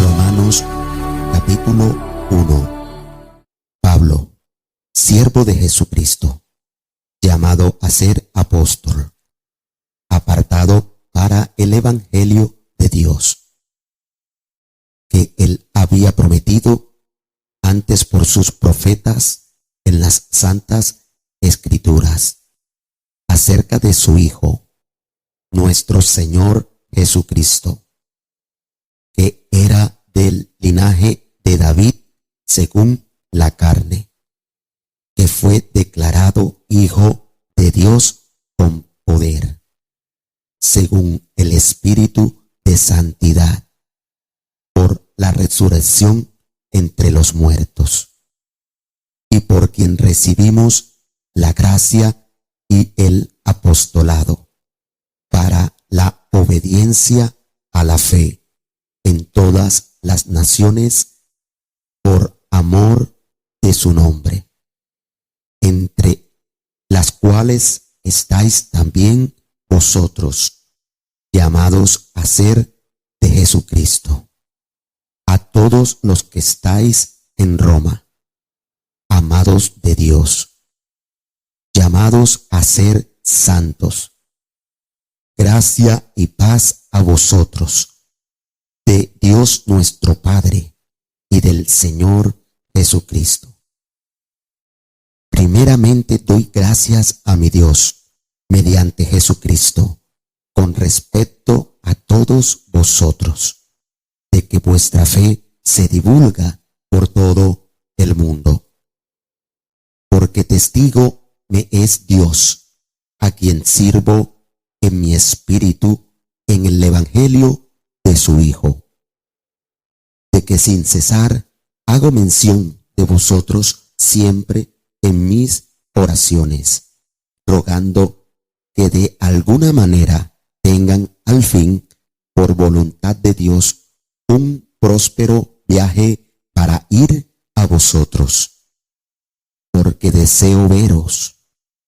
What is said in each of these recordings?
Romanos capítulo 1. Pablo, siervo de Jesucristo, llamado a ser apóstol, apartado para el evangelio de Dios, que él había prometido antes por sus profetas en las santas escrituras, acerca de su Hijo, nuestro Señor Jesucristo, que era del linaje de David según la carne, que fue declarado Hijo de Dios con poder, según el Espíritu de santidad, por la resurrección entre los muertos, y por quien recibimos la gracia y el apostolado, para la obediencia a la fe en todas las naciones, por amor de su nombre, entre las cuales estáis también vosotros, llamados a ser de Jesucristo. A todos los que estáis en Roma, amados de Dios, llamados a ser santos, gracia y paz a vosotros, de Dios nuestro Padre y del Señor Jesucristo. Primeramente doy gracias a mi Dios, mediante Jesucristo, con respecto a todos vosotros, de que vuestra fe se divulga por todo el mundo. Porque testigo me es Dios, a quien sirvo en mi espíritu en el evangelio de su Hijo, de que sin cesar hago mención de vosotros siempre en mis oraciones, rogando que de alguna manera tengan al fin, por voluntad de Dios, un próspero viaje para ir a vosotros, porque deseo veros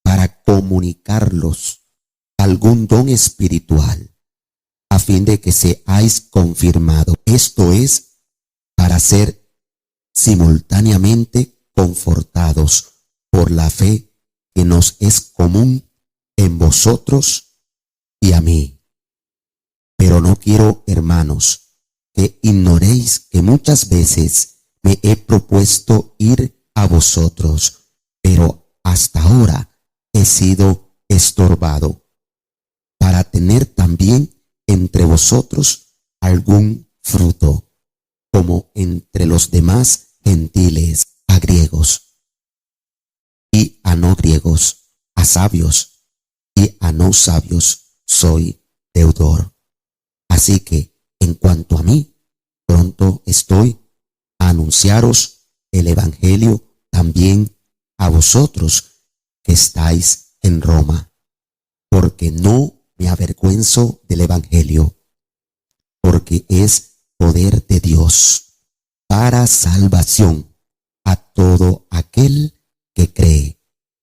para comunicarlos algún don espiritual, a fin de que seáis confirmado, esto es, para ser simultáneamente confortados por la fe que nos es común en vosotros y a mí. Pero no quiero, hermanos, que ignoréis que muchas veces me he propuesto ir a vosotros, pero hasta ahora he sido estorbado, para tener también entre vosotros algún fruto, como entre los demás gentiles, a griegos y a no griegos, a sabios y a no sabios, soy deudor. Así que, en cuanto a mí, pronto estoy a anunciaros el evangelio también a vosotros que estáis en Roma, porque no me avergüenzo del evangelio, porque es poder de Dios para salvación a todo aquel que cree,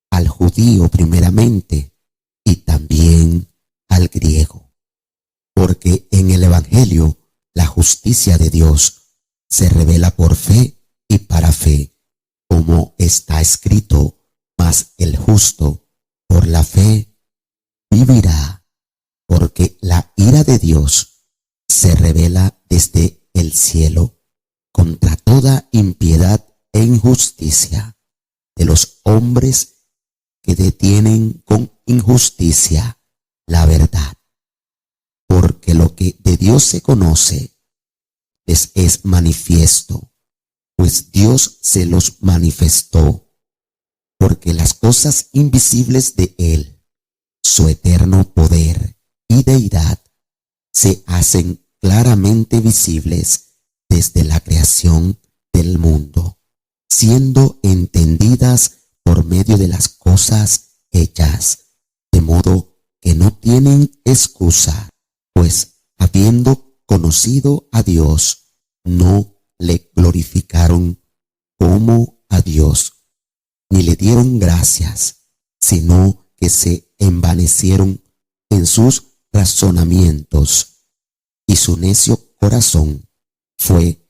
al judío primeramente y también al griego. Porque en el evangelio la justicia de Dios se revela por fe y para fe, como está escrito, mas el justo por la fe vivirá. Porque la ira de Dios se revela desde el cielo contra toda impiedad e injusticia de los hombres que detienen con injusticia la verdad. Porque lo que de Dios se conoce les es manifiesto, pues Dios se los manifestó, porque las cosas invisibles de Él, su eterno poder y deidad, se hacen claramente visibles desde la creación del mundo, siendo entendidas por medio de las cosas hechas, de modo que no tienen excusa, pues habiendo conocido a Dios, no le glorificaron como a Dios, ni le dieron gracias, sino que se envanecieron en sus razonamientos, y su necio corazón fue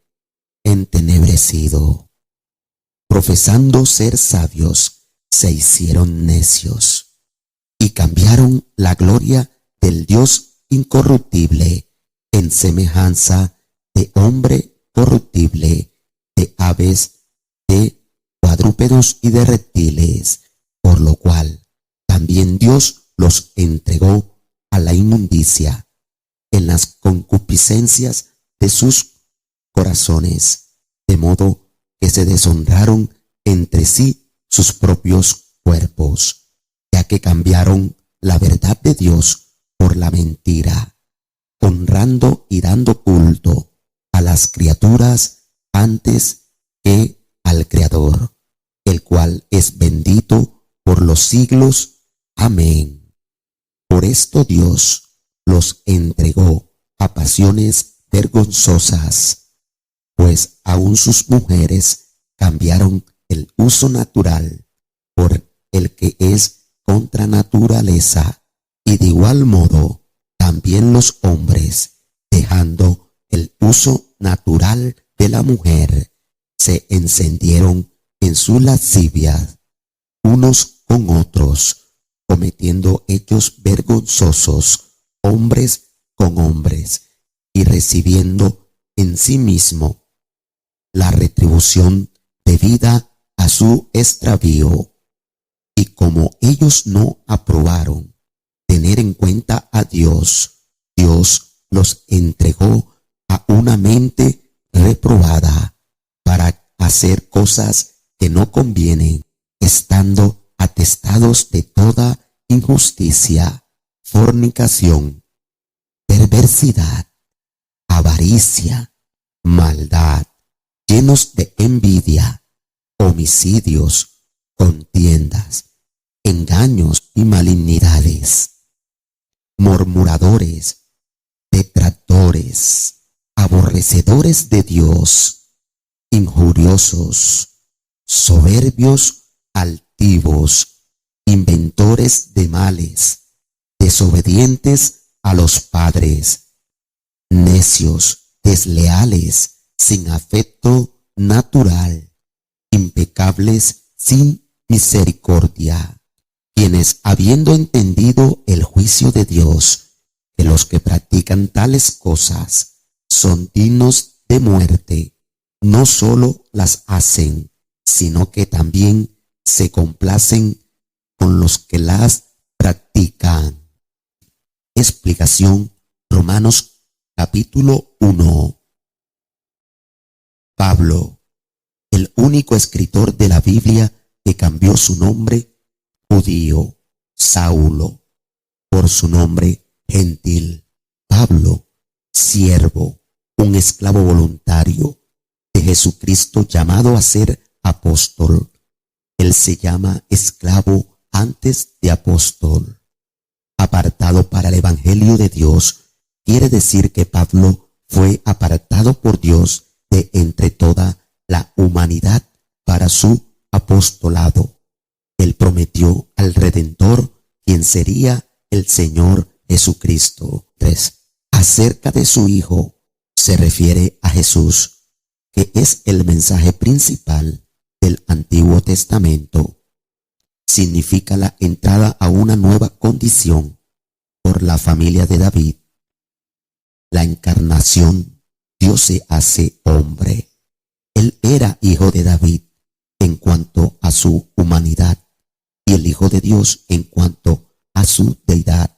entenebrecido. Profesando ser sabios, se hicieron necios y cambiaron la gloria del Dios incorruptible en semejanza de hombre corruptible, de aves, de cuadrúpedos y de reptiles, por lo cual también Dios los entregó a la inmundicia en las concupiscencias de sus corazones, de modo que se deshonraron entre sí sus propios cuerpos, ya que cambiaron la verdad de Dios por la mentira, honrando y dando culto a las criaturas antes que al Creador, el cual es bendito por los siglos. Amén. Por esto Dios los entregó a pasiones vergonzosas, pues aun sus mujeres cambiaron el uso natural por el que es contra naturaleza, y de igual modo también los hombres, dejando el uso natural de la mujer, se encendieron en su lascivia unos con otros, cometiendo hechos vergonzosos hombres con hombres, y recibiendo en sí mismo la retribución debida a su extravío. Y como ellos no aprobaron tener en cuenta a Dios, Dios los entregó a una mente reprobada para hacer cosas que no convienen, estando atestados de toda injusticia, fornicación, perversidad, avaricia, maldad, llenos de envidia, homicidios, contiendas, engaños y malignidades, murmuradores, detractores, aborrecedores de Dios, injuriosos, soberbios, altivos, inventores de males, desobedientes a los padres, necios, desleales, sin afecto natural, impecables, sin misericordia, quienes, habiendo entendido el juicio de Dios, que los que practican tales cosas son dignos de muerte, no solo las hacen, sino que también se complacen con los que las practican. Explicación. Romanos capítulo 1. Pablo, el único escritor de la Biblia que cambió su nombre judío, Saulo, por su nombre gentil, Pablo, siervo, un esclavo voluntario de Jesucristo llamado a ser apóstol. Él se llama esclavo antes de apóstol. Apartado para el Evangelio de Dios, quiere decir que Pablo fue apartado por Dios de entre toda la humanidad para su apostolado. Él prometió al Redentor, quien sería el Señor Jesucristo. 3. Acerca de su Hijo, se refiere a Jesús, que es el mensaje principal del Antiguo Testamento. Significa la entrada a una nueva condición por la familia de David. La encarnación, Dios se hace hombre. Él era hijo de David en cuanto a su humanidad, y el Hijo de Dios en cuanto a su deidad.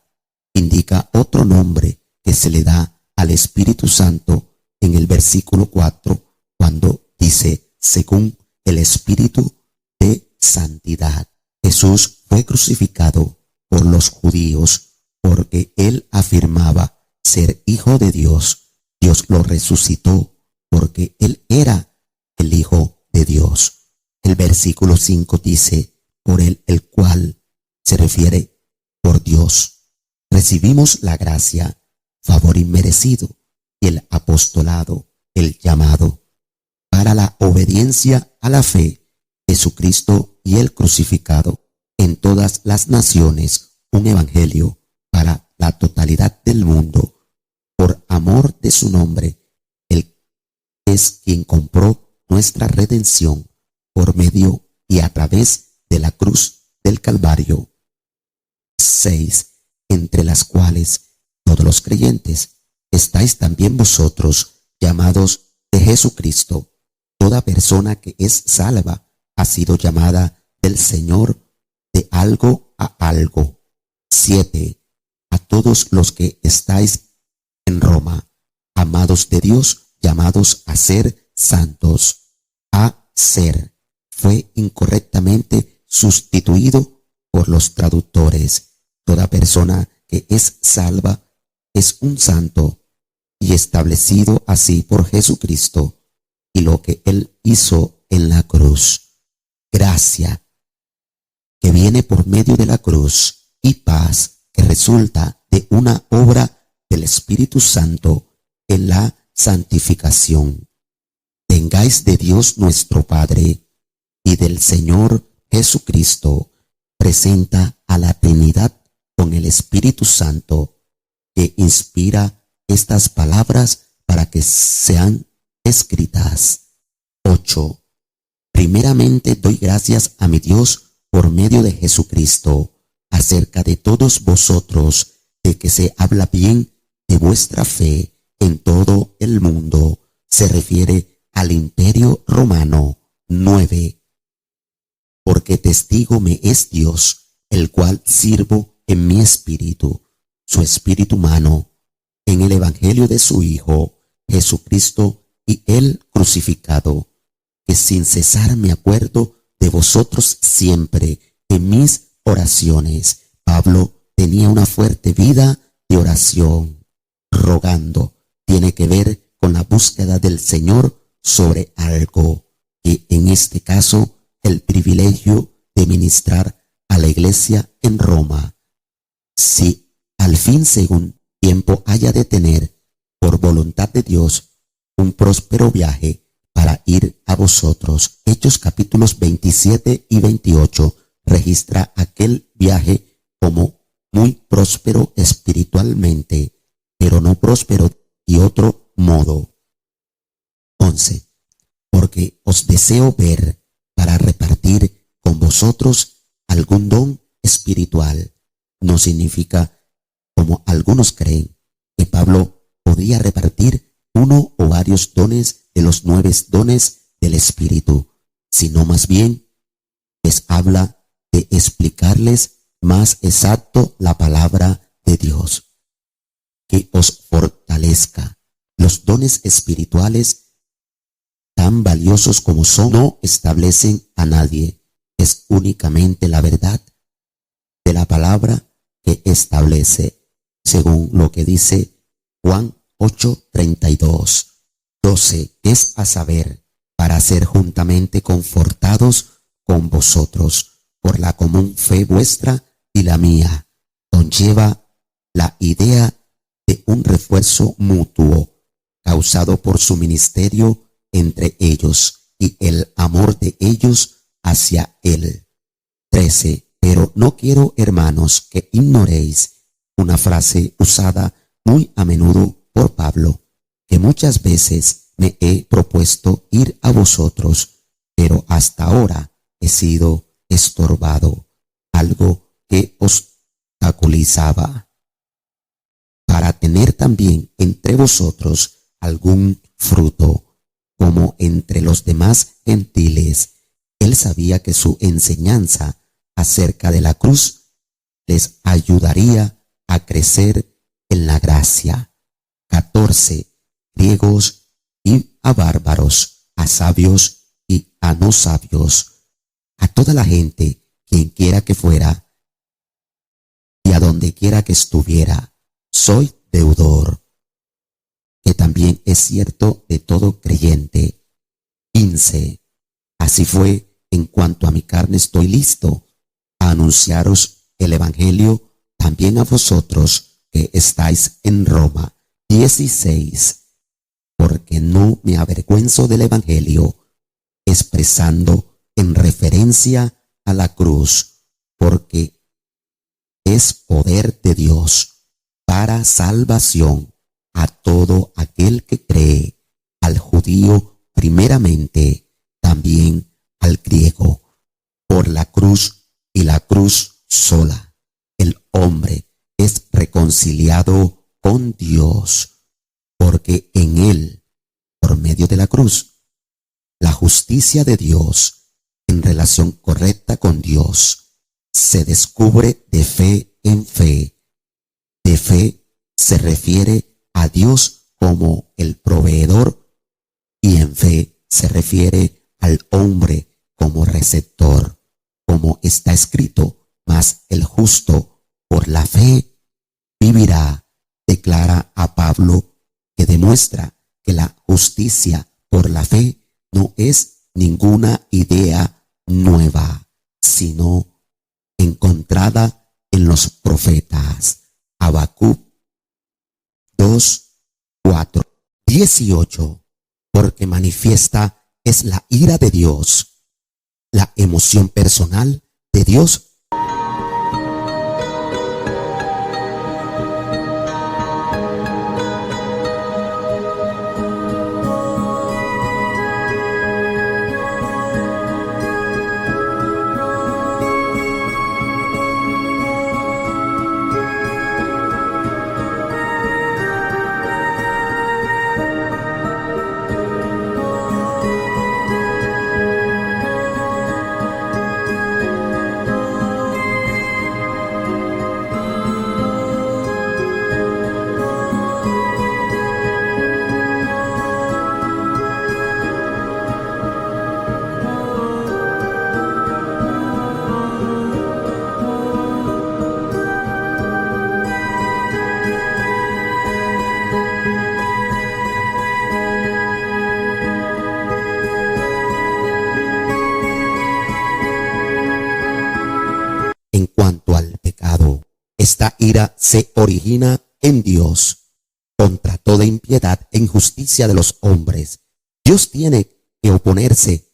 Indica otro nombre que se le da al Espíritu Santo en el versículo 4, cuando dice, según el Espíritu de santidad. Jesús fue crucificado por los judíos porque él afirmaba ser hijo de Dios. Dios lo resucitó porque él era el Hijo de Dios. El versículo 5 dice, por él el cual se refiere por Dios. Recibimos la gracia, favor inmerecido, y el apostolado, el llamado, para la obediencia a la fe, Jesucristo y el crucificado, en todas las naciones, un evangelio para la totalidad del mundo, por amor de su nombre, el es quien compró nuestra redención por medio y a través de la cruz del Calvario. 6. Entre las cuales todos los creyentes estáis también vosotros, llamados de Jesucristo. Toda persona que es salva ha sido llamada del Señor de algo a algo. 7. A todos los que estáis en Roma, amados de Dios, llamados a ser santos. A ser fue incorrectamente sustituido por los traductores. Toda persona que es salva es un santo y establecido así por Jesucristo y lo que Él hizo en la cruz. Gracia que viene por medio de la cruz y paz que resulta de una obra del Espíritu Santo en la santificación. Tengáis de Dios nuestro Padre y del Señor Jesucristo, presenta a la Trinidad con el Espíritu Santo, que inspira estas palabras para que sean escritas. 8. Primeramente doy gracias a mi Dios por medio de Jesucristo, acerca de todos vosotros, de que se habla bien de vuestra fe en todo el mundo. Se refiere al Imperio Romano. 9. Porque testigo me es Dios, el cual sirvo en mi espíritu, su espíritu humano, en el evangelio de su Hijo, Jesucristo, y él crucificado, que sin cesar me acuerdo de vosotros siempre en mis oraciones. Pablo tenía una fuerte vida de oración. Rogando tiene que ver con la búsqueda del Señor sobre algo, que en este caso el privilegio de ministrar a la iglesia en Roma. Si al fin según tiempo haya de tener, por voluntad de Dios, un próspero viaje para ir a vosotros. Hechos capítulos 27 y 28 registra aquel viaje como muy próspero espiritualmente, pero no próspero y otro modo. 11. Porque os deseo ver para repartir con vosotros algún don espiritual. No significa, como algunos creen, que Pablo podía repartir uno o varios dones de los 9 dones del Espíritu, sino más bien les habla de explicarles más exacto la palabra de Dios. Que os fortalezca. Los dones espirituales, tan valiosos como son, no establecen a nadie. Es únicamente la verdad de la palabra que establece, según lo que dice Juan 8:32. 12. Es a saber, para ser juntamente confortados con vosotros por la común fe vuestra y la mía. Conlleva la idea de un refuerzo mutuo causado por su ministerio entre ellos y el amor de ellos hacia él. 13. Pero no quiero, hermanos, que ignoréis una frase usada muy a menudo por Pablo, que muchas veces me he propuesto ir a vosotros, pero hasta ahora he sido estorbado, algo que obstaculizaba, para tener también entre vosotros algún fruto, como entre los demás gentiles. Él sabía que su enseñanza acerca de la cruz les ayudaría a crecer en la gracia. 14. Griegos y a bárbaros, a sabios y a no sabios, a toda la gente, quien quiera que fuera y a donde quiera que estuviera, soy deudor, que también es cierto de todo creyente. 15. Así fue, en cuanto a mi carne estoy listo a anunciaros el evangelio también a vosotros que estáis en Roma. 16. Porque no me avergüenzo del evangelio, expresando en referencia a la cruz, porque es poder de Dios para salvación a todo aquel que cree, al judío primeramente, también al griego. Por la cruz y la cruz sola, el hombre es reconciliado con Dios, porque en él, por medio de la cruz, la justicia de Dios en relación correcta con Dios se descubre de fe en fe. De fe se refiere a Dios como el proveedor y en fe se refiere al hombre como receptor, como está escrito: mas el justo por la fe vivirá. Declara a Pablo, que demuestra que la justicia por la fe no es ninguna idea nueva, sino encontrada en los profetas. Habacuc 2, 4, 18. Porque manifiesta es la ira de Dios, la emoción personal de Dios. En cuanto al pecado, esta ira se origina en Dios contra toda impiedad e injusticia de los hombres. Dios tiene que oponerse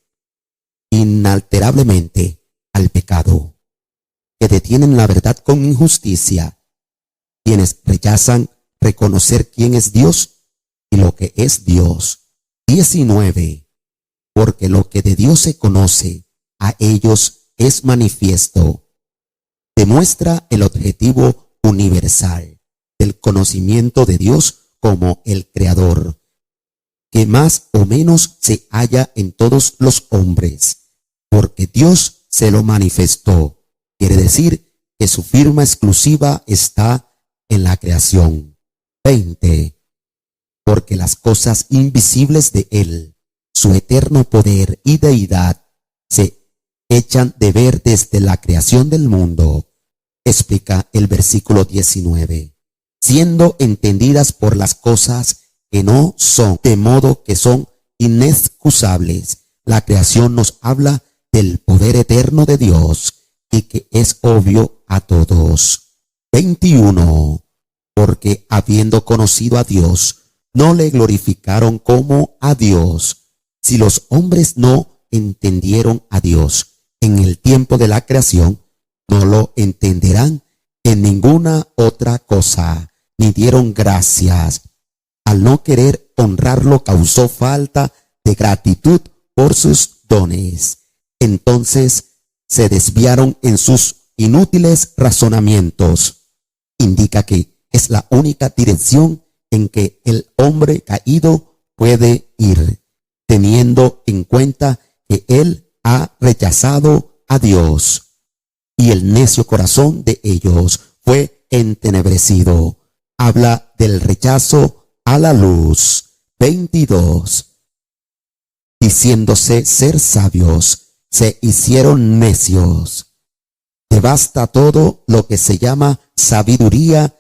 inalterablemente al pecado, que detienen la verdad con injusticia, quienes rechazan reconocer quién es Dios y lo que es Dios. 19. Porque lo que de Dios se conoce, a ellos es manifiesto. Demuestra el objetivo universal del conocimiento de Dios como el Creador, que más o menos se halla en todos los hombres, porque Dios se lo manifestó. Quiere decir que su firma exclusiva está en la creación. 20. Porque las cosas invisibles de Él, su eterno poder y deidad, se echan de ver desde la creación del mundo. Explica el versículo 19. Siendo entendidas por las cosas que no son, de modo que son inexcusables. La creación nos habla del poder eterno de Dios y que es obvio a todos. 21. Porque habiendo conocido a Dios, no le glorificaron como a Dios. Si los hombres no entendieron a Dios en el tiempo de la creación, no lo entenderán en ninguna otra cosa, ni dieron gracias. Al no querer honrarlo, causó falta de gratitud por sus dones. Entonces se desviaron en sus inútiles razonamientos. Indica que es la única dirección en que el hombre caído puede ir, teniendo en cuenta que él ha rechazado a Dios, y el necio corazón de ellos fue entenebrecido. Habla del rechazo a la luz. 22. Diciéndose ser sabios, se hicieron necios. Devasta todo lo que se llama sabiduría.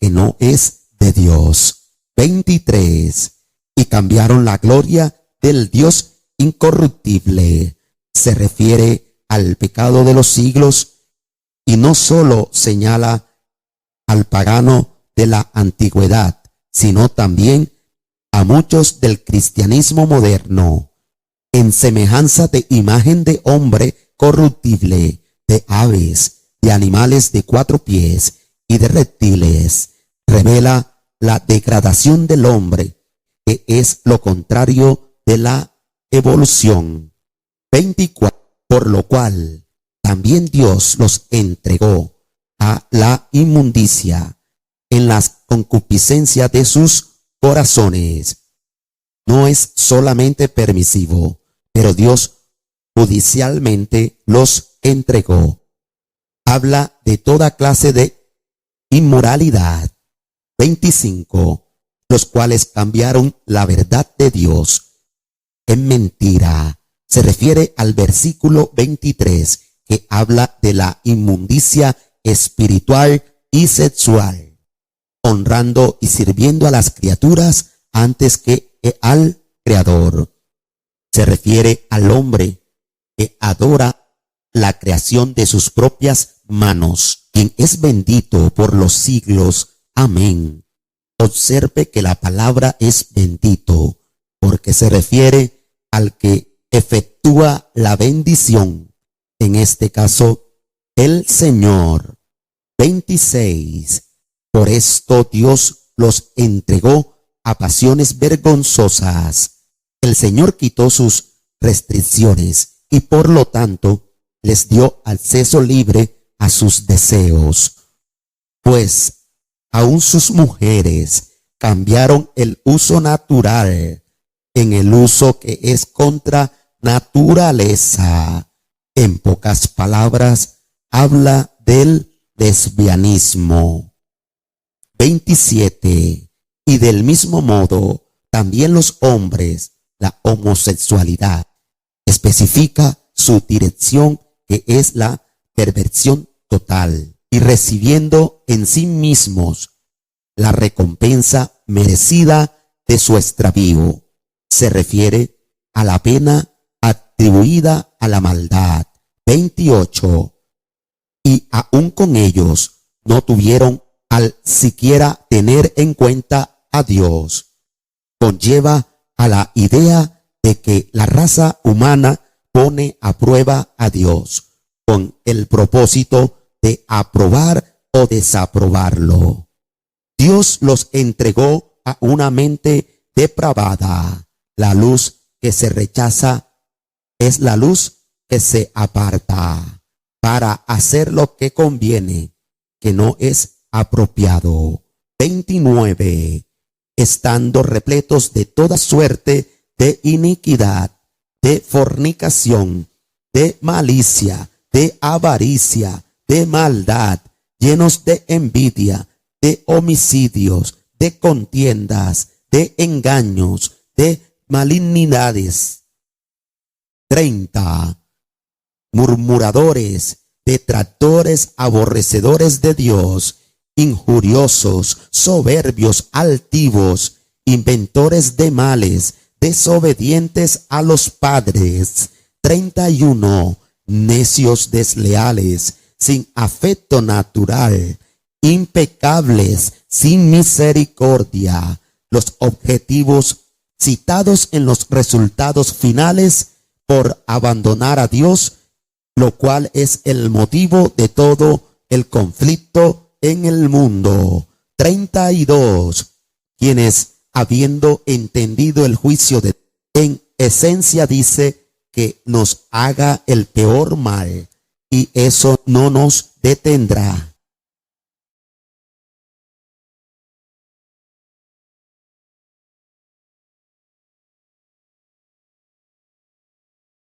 que no es de Dios. 23. Y cambiaron la gloria del Dios incorruptible. Se refiere al pecado de los siglos y no solo señala al pagano de la antigüedad, sino también a muchos del cristianismo moderno. En semejanza de imagen de hombre corruptible, de aves, de animales de 4 pies y de reptiles, revela la degradación del hombre, que es lo contrario de la evolución. 24. Por lo cual también Dios los entregó a la inmundicia en las concupiscencias de sus corazones. No es solamente permisivo, pero Dios judicialmente los entregó. Habla de toda clase de inmoralidad. 25. Los cuales cambiaron la verdad de Dios en mentira. Se refiere al versículo 23, que habla de la inmundicia espiritual y sexual, honrando y sirviendo a las criaturas antes que al Creador. Se refiere al hombre que adora la creación de sus propias manos, quien es bendito por los siglos. Amén. Observe que la palabra es bendito, porque se refiere al que efectúa la bendición, en este caso, el Señor. 26. Por esto Dios los entregó a pasiones vergonzosas. El Señor quitó sus restricciones y por lo tanto les dio acceso libre a sus deseos. Pues aún sus mujeres cambiaron el uso natural en el uso que es contra naturaleza. En pocas palabras, habla del lesbianismo. 27. Y del mismo modo, también los hombres, la homosexualidad, especifica su dirección, que es la perversión total, y recibiendo en sí mismos la recompensa merecida de su extravío. Se refiere a la pena atribuida a la maldad. 28. Y aún con ellos no tuvieron al siquiera tener en cuenta a Dios. Conlleva a la idea de que la raza humana pone a prueba a Dios con el propósito de aprobar o desaprobarlo. Dios los entregó a una mente depravada. La luz que se rechaza es la luz que se aparta para hacer lo que conviene, que no es apropiado. 29. Estando repletos de toda suerte de iniquidad, de fornicación, de malicia, de avaricia, de maldad, llenos de envidia, de homicidios, de contiendas, de engaños, de malignidades. 30. Murmuradores, detractores, aborrecedores de Dios, injuriosos, soberbios, altivos, inventores de males, desobedientes a los padres. 31. Necios, desleales, sin afecto natural, impecables, sin misericordia. Los objetivos citados en los resultados finales por abandonar a Dios, lo cual es el motivo de todo el conflicto en el mundo. 32. Quienes, habiendo entendido el juicio de en esencia dice que nos haga el peor mal, y eso no nos detendrá.